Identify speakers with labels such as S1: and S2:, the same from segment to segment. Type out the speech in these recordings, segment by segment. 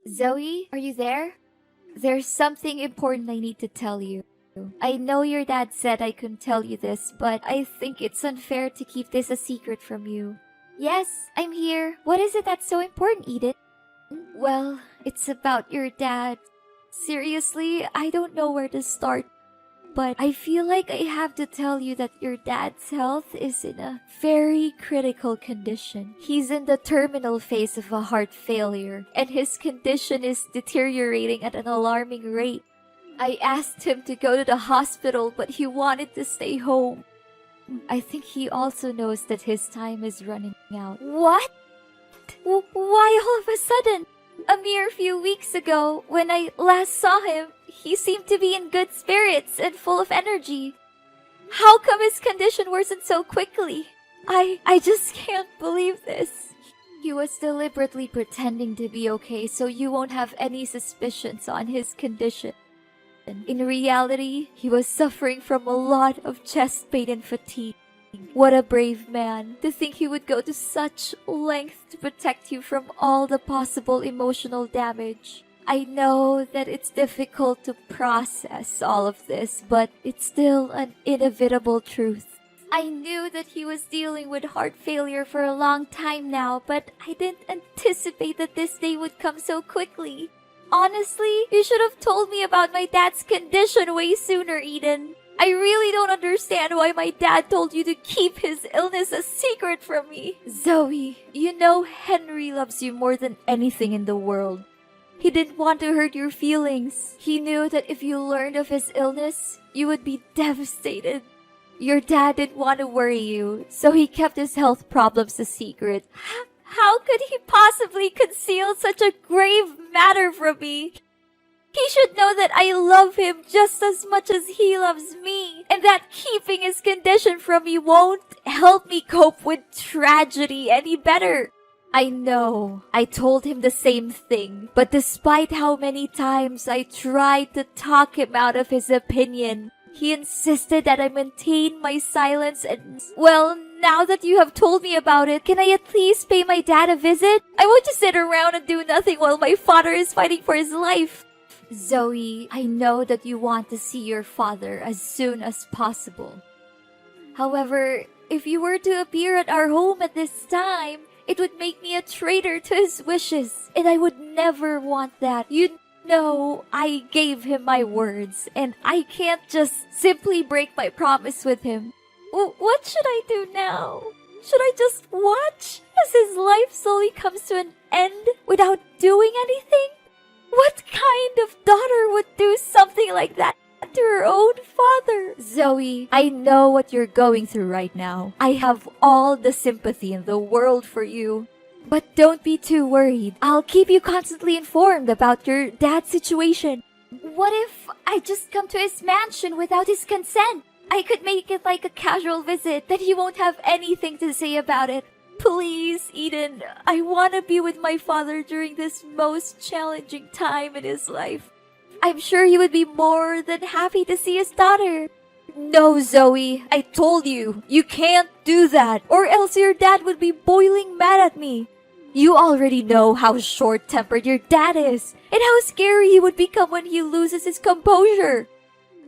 S1: Zoe, are you there? There's something important I need to tell you. I know your dad said I couldn't tell you this, but I think it's unfair to keep this a secret from you. Yes, I'm here. What is it that's so important, Edith? Well, it's about your dad. Seriously, I don't know where to start. But I feel like I have to tell you that your dad's health is in a very critical condition. He's in the terminal phase of a heart failure, and his condition is deteriorating at an alarming rate. I asked him to go to the hospital, but he wanted to stay home. I think he also knows that his time is running out. What? Why all of a sudden? A mere few weeks ago, when I last saw him, he seemed to be in good spirits and full of energy. How come his condition worsened so quickly? I just can't believe this. He was deliberately pretending to be okay so you won't have any suspicions on his condition. In reality, he was suffering from a lot of chest pain and fatigue. What a brave man, to think he would go to such length to protect you from all the possible emotional damage. I know that it's difficult to process all of this, but it's still an inevitable truth. I knew that he was dealing with heart failure for a long time now, but I didn't anticipate that this day would come so quickly. Honestly, you should have told me about my dad's condition way sooner, Eden. I really don't understand why my dad told you to keep his illness a secret from me. Zoe, you know Henry loves you more than anything in the world. He didn't want to hurt your feelings. He knew that if you learned of his illness, you would be devastated. Your dad didn't want to worry you, so he kept his health problems a secret. How could he possibly conceal such a grave matter from me? He should know that I love him just as much as he loves me, and that keeping his condition from me won't help me cope with tragedy any better. I know, I told him the same thing, but despite how many times I tried to talk him out of his opinion, he insisted that I maintain my silence and, well, now that you have told me about it, can I at least pay my dad a visit? I won't just sit around and do nothing while my father is fighting for his life. Zoe, I know that you want to see your father as soon as possible. However, if you were to appear at our home at this time, it would make me a traitor to his wishes, and I would never want that. You know, I gave him my words, and I can't just simply break my promise with him. What should I do now? Should I just watch as his life slowly comes to an end without doing anything? What kind of daughter would do something like that to her own father? Zoe, I know what you're going through right now. I have all the sympathy in the world for you. But don't be too worried. I'll keep you constantly informed about your dad's situation. What if I just come to his mansion without his consent? I could make it like a casual visit that he won't have anything to say about it. Please, Eden, I want to be with my father during this most challenging time in his life. I'm sure he would be more than happy to see his daughter. No, Zoe, I told you, you can't do that, or else your dad would be boiling mad at me. You already know how short-tempered your dad is, and how scary he would become when he loses his composure.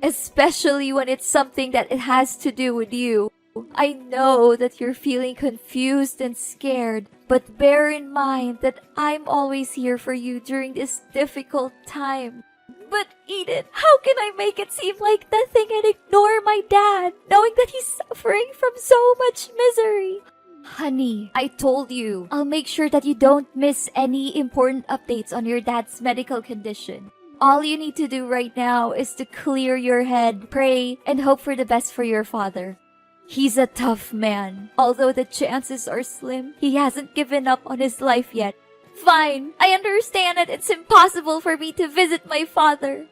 S1: Especially when it's something that it has to do with you. I know that you're feeling confused and scared, but bear in mind that I'm always here for you during this difficult time. But Eden, how can I make it seem like nothing and ignore my dad, knowing that he's suffering from so much misery? Honey, I told you, I'll make sure that you don't miss any important updates on your dad's medical condition. All you need to do right now is to clear your head, pray, and hope for the best for your father. He's a tough man. Although the chances are slim, he hasn't given up on his life yet. Fine, I understand that it's impossible for me to visit my father.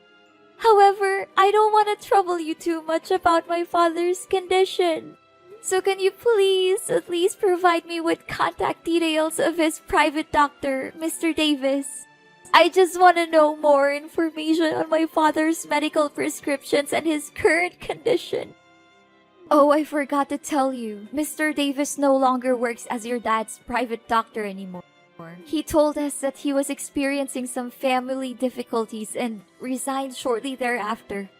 S1: However, I don't want to trouble you too much about my father's condition. So can you please at least provide me with contact details of his private doctor, Mr. Davis? I just want to know more information on my father's medical prescriptions and his current condition. Oh, I forgot to tell you. Mr. Davis no longer works as your dad's private doctor anymore. He told us that he was experiencing some family difficulties and resigned shortly thereafter.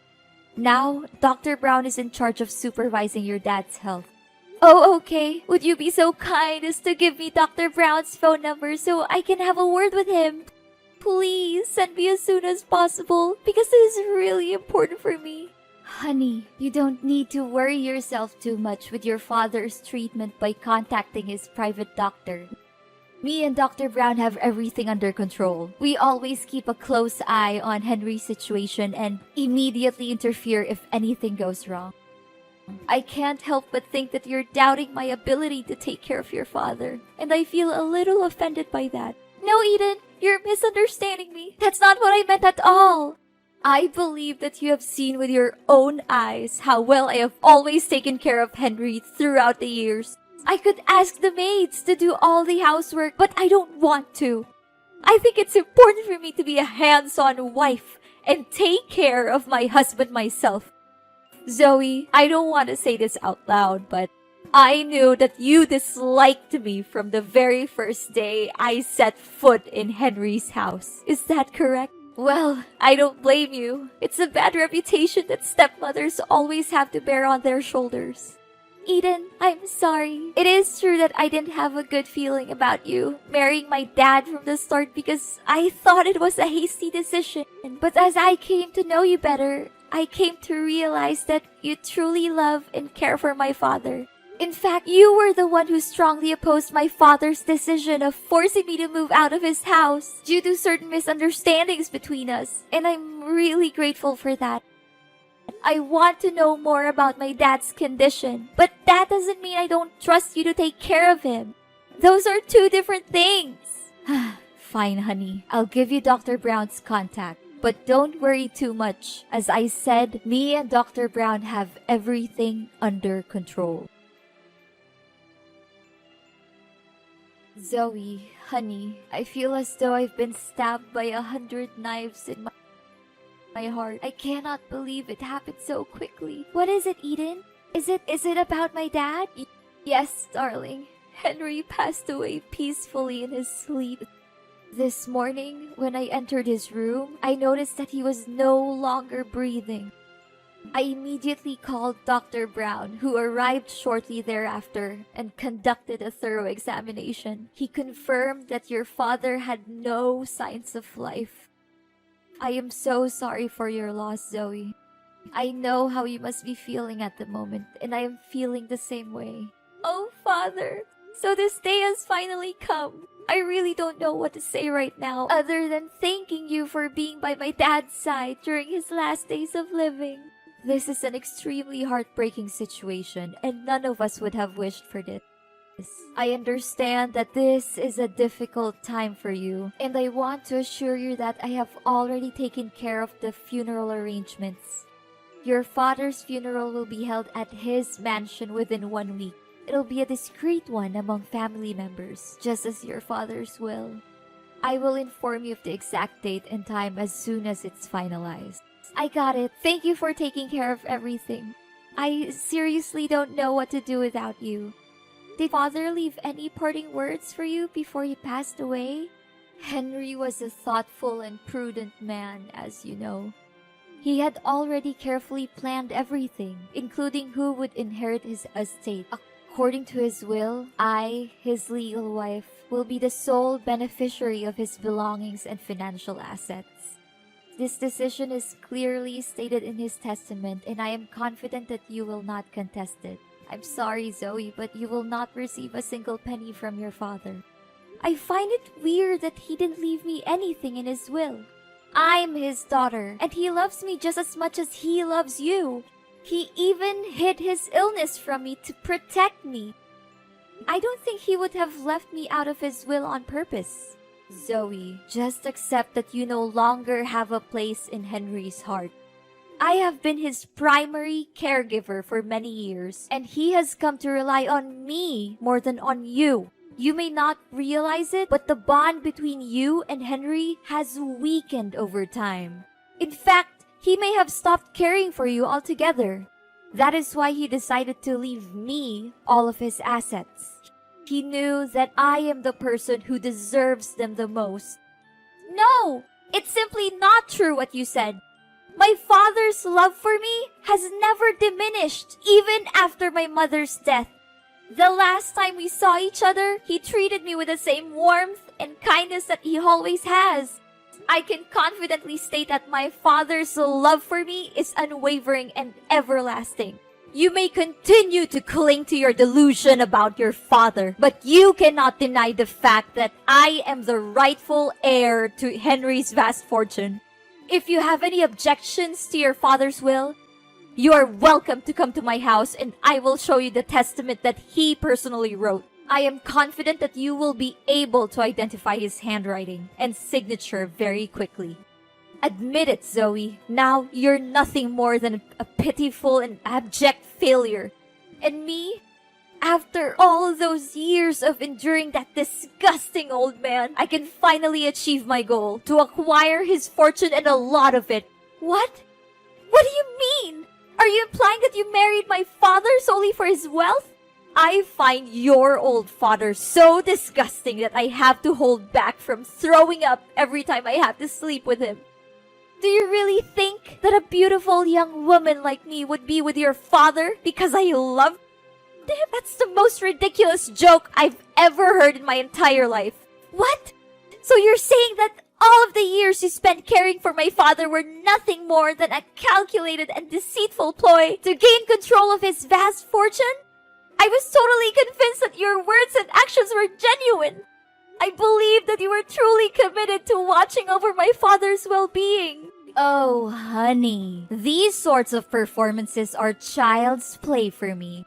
S1: Now, Dr. Brown is in charge of supervising your dad's health. Oh, okay. Would you be so kind as to give me Dr. Brown's phone number so I can have a word with him? Please send me as soon as possible because this is really important for me. Honey, you don't need to worry yourself too much with your father's treatment by contacting his private doctor. Me and Dr. Brown have everything under control. We always keep a close eye on Henry's situation and immediately interfere if anything goes wrong. I can't help but think that you're doubting my ability to take care of your father, and I feel a little offended by that. No, Eden, you're misunderstanding me. That's not what I meant at all. I believe that you have seen with your own eyes how well I have always taken care of Henry throughout the years. I could ask the maids to do all the housework, but I don't want to. I think it's important for me to be a hands-on wife and take care of my husband myself. Zoe, I don't want to say this out loud, but I knew that you disliked me from the very first day I set foot in Henry's house. Is that correct? Well, I don't blame you. It's a bad reputation that stepmothers always have to bear on their shoulders. Eden, I'm sorry. It is true that I didn't have a good feeling about you marrying my dad from the start because I thought it was a hasty decision. But as I came to know you better, I came to realize that you truly love and care for my father. In fact, you were the one who strongly opposed my father's decision of forcing me to move out of his house due to certain misunderstandings between us, and I'm really grateful for that. I want to know more about my dad's condition, but that doesn't mean I don't trust you to take care of him. Those are two different things. Fine, honey. I'll give you Dr. Brown's contact. But don't worry too much. As I said, me and Dr. Brown have everything under control. Zoe, honey, I feel as though I've been stabbed by 100 knives in my heart. I cannot believe it happened so quickly. What is it, Eden? Is it about my dad? Yes, darling. Henry passed away peacefully in his sleep. This morning, when I entered his room, I noticed that he was no longer breathing. I immediately called Dr. Brown, who arrived shortly thereafter and conducted a thorough examination. He confirmed that your father had no signs of life. I am so sorry for your loss, Zoe. I know how you must be feeling at the moment, and I am feeling the same way. Oh, Father, so this day has finally come. I really don't know what to say right now other than thanking you for being by my dad's side during his last days of living. This is an extremely heartbreaking situation, and none of us would have wished for this. I understand that this is a difficult time for you, and I want to assure you that I have already taken care of the funeral arrangements. Your father's funeral will be held at his mansion within 1 week. It'll be a discreet one among family members, just as your father's will. I will inform you of the exact date and time as soon as it's finalized. I got it. Thank you for taking care of everything. I seriously don't know what to do without you. Did Father leave any parting words for you before he passed away? Henry was a thoughtful and prudent man, as you know. He had already carefully planned everything, including who would inherit his estate. According to his will, I, his legal wife, will be the sole beneficiary of his belongings and financial assets. This decision is clearly stated in his testament, and I am confident that you will not contest it. I'm sorry, Zoe, but you will not receive a single penny from your father. I find it weird that he didn't leave me anything in his will. I'm his daughter, and he loves me just as much as he loves you. He even hid his illness from me to protect me. I don't think he would have left me out of his will on purpose. Zoe, just accept that you no longer have a place in Henry's heart. I have been his primary caregiver for many years, and he has come to rely on me more than on you. You may not realize it, but the bond between you and Henry has weakened over time. In fact, he may have stopped caring for you altogether. That is why he decided to leave me all of his assets. He knew that I am the person who deserves them the most. No! It's simply not true what you said. My father's love for me has never diminished, even after my mother's death. The last time we saw each other, he treated me with the same warmth and kindness that he always has. I can confidently state that my father's love for me is unwavering and everlasting. You may continue to cling to your delusion about your father, but you cannot deny the fact that I am the rightful heir to Henry's vast fortune. If you have any objections to your father's will, you are welcome to come to my house and I will show you the testament that he personally wrote. I am confident that you will be able to identify his handwriting and signature very quickly. Admit it, Zoe. Now you're nothing more than a pitiful and abject failure. And me? After all those years of enduring that disgusting old man, I can finally achieve my goal, to acquire his fortune and a lot of it. What? What do you mean? Are you implying that you married my father solely for his wealth? I find your old father so disgusting that I have to hold back from throwing up every time I have to sleep with him. Do you really think that a beautiful young woman like me would be with your father because I love him? That's the most ridiculous joke I've ever heard in my entire life. What? So you're saying that all of the years you spent caring for my father were nothing more than a calculated and deceitful ploy to gain control of his vast fortune? I was totally convinced that your words and actions were genuine. I believed that you were truly committed to watching over my father's well-being. Oh, honey, these sorts of performances are child's play for me.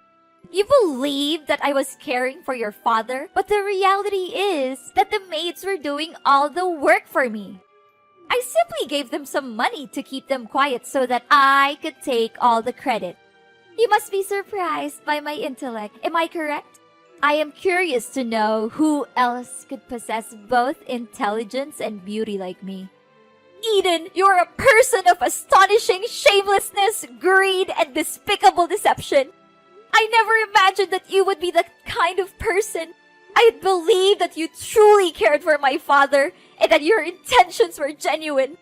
S1: You believe that I was caring for your father, but the reality is that the maids were doing all the work for me. I simply gave them some money to keep them quiet so that I could take all the credit. You must be surprised by my intellect. Am I correct? I am curious to know who else could possess both intelligence and beauty like me. Eden, you're a person of astonishing shamelessness, greed, and despicable deception. I never imagined that you would be the kind of person. I had believed that you truly cared for my father and that your intentions were genuine.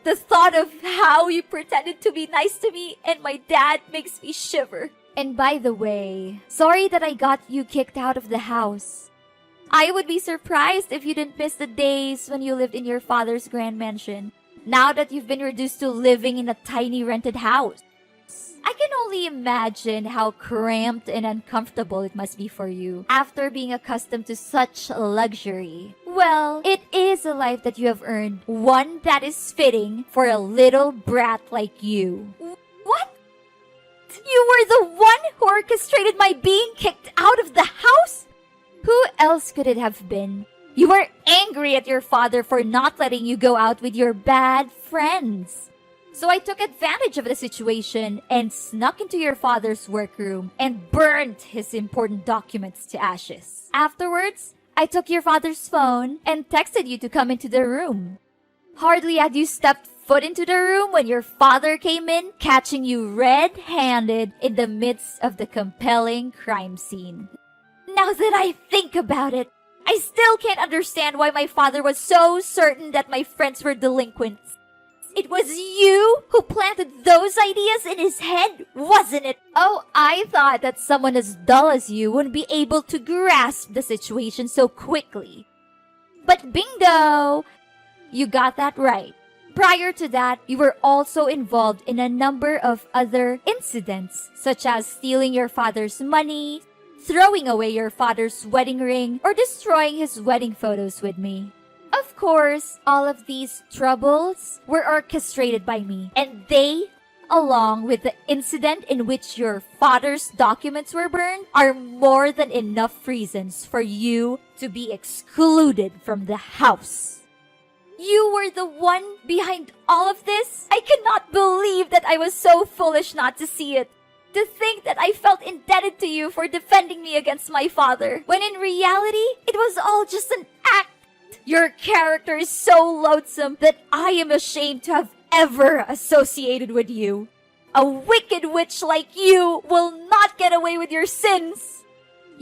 S1: The thought of how you pretended to be nice to me and my dad makes me shiver. And by the way, sorry that I got you kicked out of the house. I would be surprised if you didn't miss the days when you lived in your father's grand mansion, now that you've been reduced to living in a tiny rented house. I can only imagine how cramped and uncomfortable it must be for you after being accustomed to such luxury. Well, it is a life that you have earned, one that is fitting for a little brat like you. What? You were the one who orchestrated my being kicked out of the house? Who else could it have been? You were angry at your father for not letting you go out with your bad friends. So I took advantage of the situation and snuck into your father's workroom and burned his important documents to ashes. Afterwards, I took your father's phone and texted you to come into the room. Hardly had you stepped foot into the room when your father came in, catching you red-handed in the midst of the compelling crime scene. Now that I think about it, I still can't understand why my father was so certain that my friends were delinquents. It was you who planted those ideas in his head, wasn't it? Oh, I thought that someone as dull as you wouldn't be able to grasp the situation so quickly. But bingo! You got that right. Prior to that, you were also involved in a number of other incidents, such as stealing your father's money, throwing away your father's wedding ring, or destroying his wedding photos with me. Of course, all of these troubles were orchestrated by me, and they, along with the incident in which your father's documents were burned, are more than enough reasons for you to be excluded from the house. You were the one behind all of this? I cannot believe that I was so foolish not to see it. To think that I felt indebted to you for defending me against my father, when in reality, it was all just an act. Your character is so loathsome that I am ashamed to have ever associated with you. A wicked witch like you will not get away with your sins.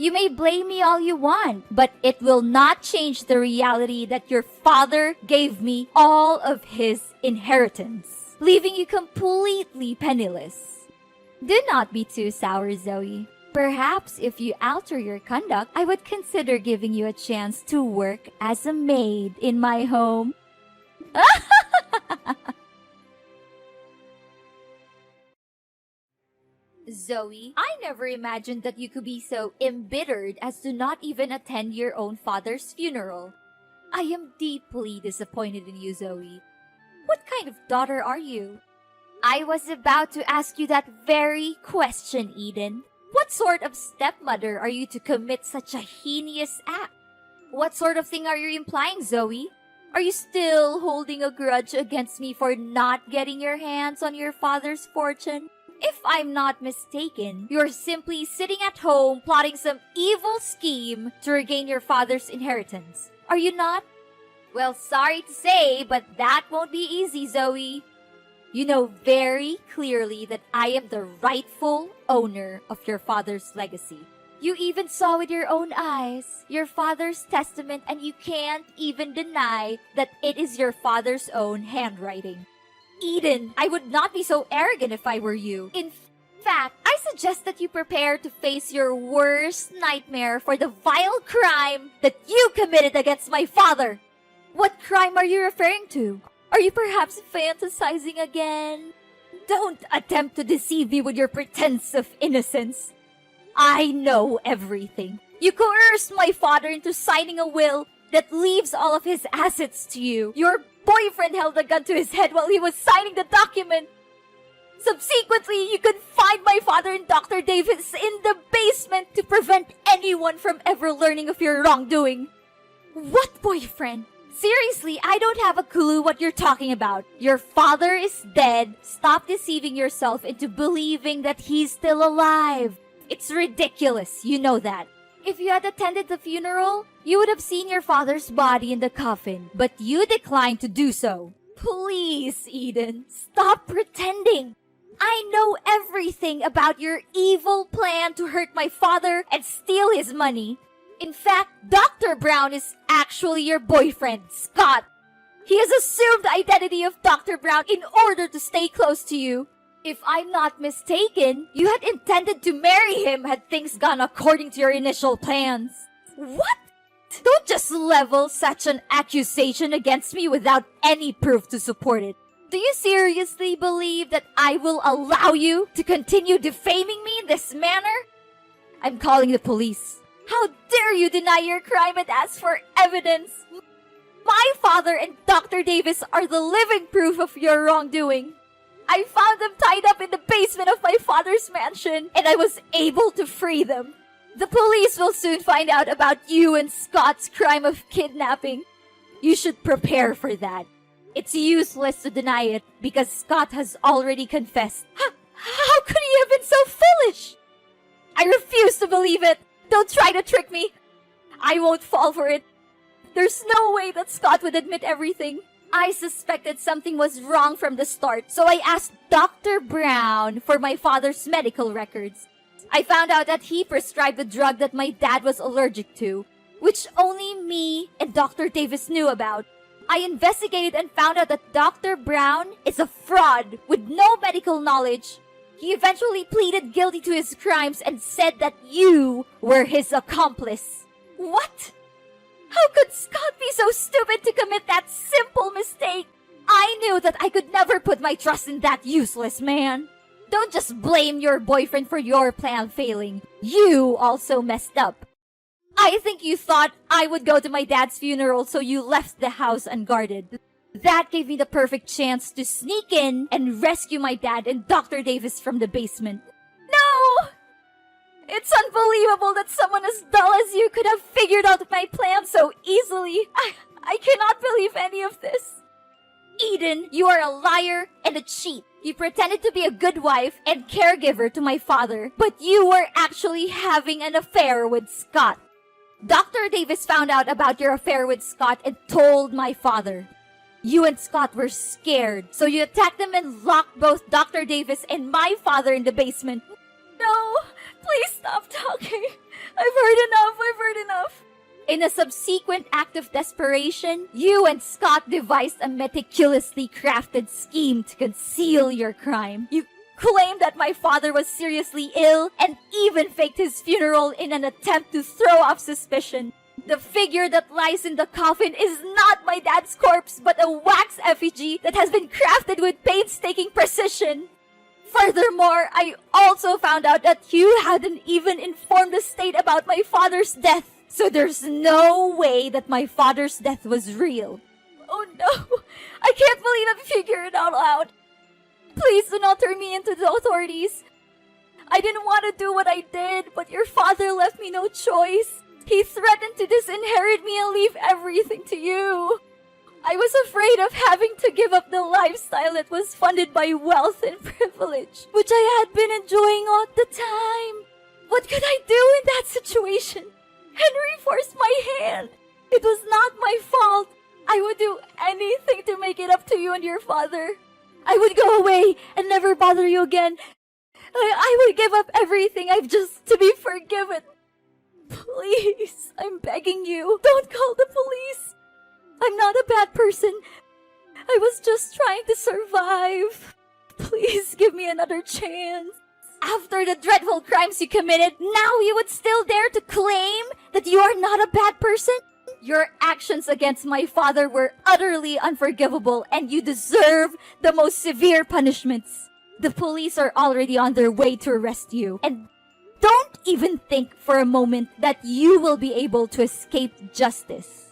S1: You may blame me all you want, but it will not change the reality that your father gave me all of his inheritance, leaving you completely penniless. Do not be too sour, Zoe. Perhaps if you alter your conduct, I would consider giving you a chance to work as a maid in my home. Zoe, I never imagined that you could be so embittered as to not even attend your own father's funeral. I am deeply disappointed in you, Zoe. What kind of daughter are you? I was about to ask you that very question, Eden. What sort of stepmother are you to commit such a heinous act? What sort of thing are you implying, Zoe? Are you still holding a grudge against me for not getting your hands on your father's fortune? If I'm not mistaken, you're simply sitting at home plotting some evil scheme to regain your father's inheritance. Are you not? Well, sorry to say, but that won't be easy, Zoe. You know very clearly that I am the rightful owner of your father's legacy. You even saw with your own eyes your father's testament, and you can't even deny that it is your father's own handwriting. Eden, I would not be so arrogant if I were you. In fact, I suggest that you prepare to face your worst nightmare for the vile crime that you committed against my father. What crime are you referring to? Are you perhaps fantasizing again? Don't attempt to deceive me with your pretense of innocence. I know everything. You coerced my father into signing a will that leaves all of his assets to you. Your boyfriend held a gun to his head while he was signing the document. Subsequently, you confined my father and Dr. Davis in the basement to prevent anyone from ever learning of your wrongdoing. What boyfriend? Seriously, I don't have a clue what you're talking about. Your father is dead. Stop deceiving yourself into believing that he's still alive. It's ridiculous, you know that. If you had attended the funeral, you would have seen your father's body in the coffin, but you declined to do so. Please, Eden, stop pretending. I know everything about your evil plan to hurt my father and steal his money. In fact, Dr. Brown is actually your boyfriend, Scott. He has assumed the identity of Dr. Brown in order to stay close to you. If I'm not mistaken, you had intended to marry him had things gone according to your initial plans. What? Don't just level such an accusation against me without any proof to support it. Do you seriously believe that I will allow you to continue defaming me in this manner? I'm calling the police. How dare you deny your crime and ask for evidence? My father and Dr. Davis are the living proof of your wrongdoing. I found them tied up in the basement of my father's mansion, and I was able to free them. The police will soon find out about you and Scott's crime of kidnapping. You should prepare for that. It's useless to deny it because Scott has already confessed. How could he have been so foolish? I refuse to believe it. Don't try to trick me. I won't fall for it. There's no way that Scott would admit everything. I suspected something was wrong from the start, so I asked Dr. Brown for my father's medical records. I found out that he prescribed a drug that my dad was allergic to, which only me and Dr. Davis knew about. I investigated and found out that Dr. Brown is a fraud with no medical knowledge. He eventually pleaded guilty to his crimes and said that you were his accomplice. What? How could Scott be so stupid to commit that simple mistake? I knew that I could never put my trust in that useless man. Don't just blame your boyfriend for your plan failing. You also messed up. I think you thought I would go to my dad's funeral, so you left the house unguarded. That gave me the perfect chance to sneak in and rescue my dad and Dr. Davis from the basement. No! It's unbelievable that someone as dull as you could have figured out my plan so easily. I cannot believe any of this. Eden, you are a liar and a cheat. You pretended to be a good wife and caregiver to my father, but you were actually having an affair with Scott. Dr. Davis found out about your affair with Scott and told my father. You and Scott were scared, so you attacked them and locked both Dr. Davis and my father in the basement. No, Please stop talking. I've heard enough. In a subsequent act of desperation, you and Scott devised a meticulously crafted scheme to conceal your crime. You claimed that my father was seriously ill and even faked his funeral in an attempt to throw off suspicion. The figure that lies in the coffin is not my dad's corpse, but a wax effigy that has been crafted with painstaking precision. Furthermore, I also found out that you hadn't even informed the state about my father's death. So there's no way that my father's death was real. Oh no! I can't believe I figured it all out. Please do not turn me into the authorities. I didn't want to do what I did, but your father left me no choice. He threatened to disinherit me and leave everything to you. I was afraid of having to give up the lifestyle that was funded by wealth and privilege, which I had been enjoying all the time. What could I do in that situation? Henry forced my hand. It was not my fault. I would do anything to make it up to you and your father. I would go away and never bother you again. I would give up everything I've just to be forgiven. Please, I'm begging you, don't call the police. I'm not a bad person. I was just trying to survive. Please give me another chance. After the dreadful crimes you committed, now you would still dare to claim that you are not a bad person? Your actions against my father were utterly unforgivable, and you deserve the most severe punishments. The police are already on their way to arrest you, and don't even think for a moment that you will be able to escape justice.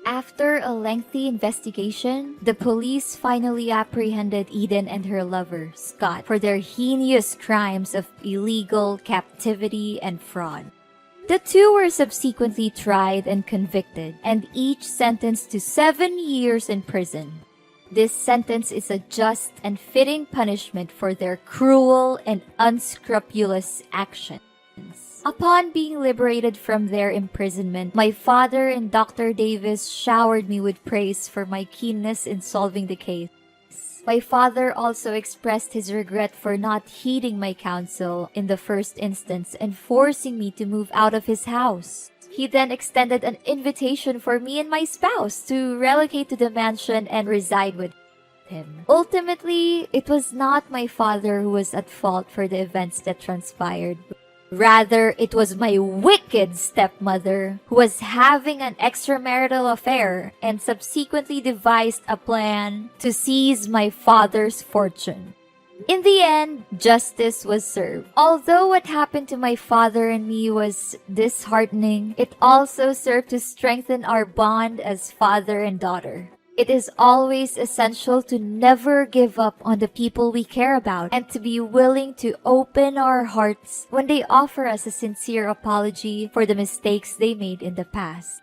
S1: After a lengthy investigation, the police finally apprehended Eden and her lover, Scott, for their heinous crimes of illegal captivity and fraud. The two were subsequently tried and convicted, and each sentenced to 7 years in prison. This sentence is a just and fitting punishment for their cruel and unscrupulous actions. Upon being liberated from their imprisonment, my father and Dr. Davis showered me with praise for my keenness in solving the case. My father also expressed his regret for not heeding my counsel in the first instance and forcing me to move out of his house. He then extended an invitation for me and my spouse to relocate to the mansion and reside with him. Ultimately, it was not my father who was at fault for the events that transpired. Rather, it was my wicked stepmother who was having an extramarital affair and subsequently devised a plan to seize my father's fortune. In the end, justice was served. Although what happened to my father and me was disheartening, it also served to strengthen our bond as father and daughter. It is always essential to never give up on the people we care about and to be willing to open our hearts when they offer us a sincere apology for the mistakes they made in the past.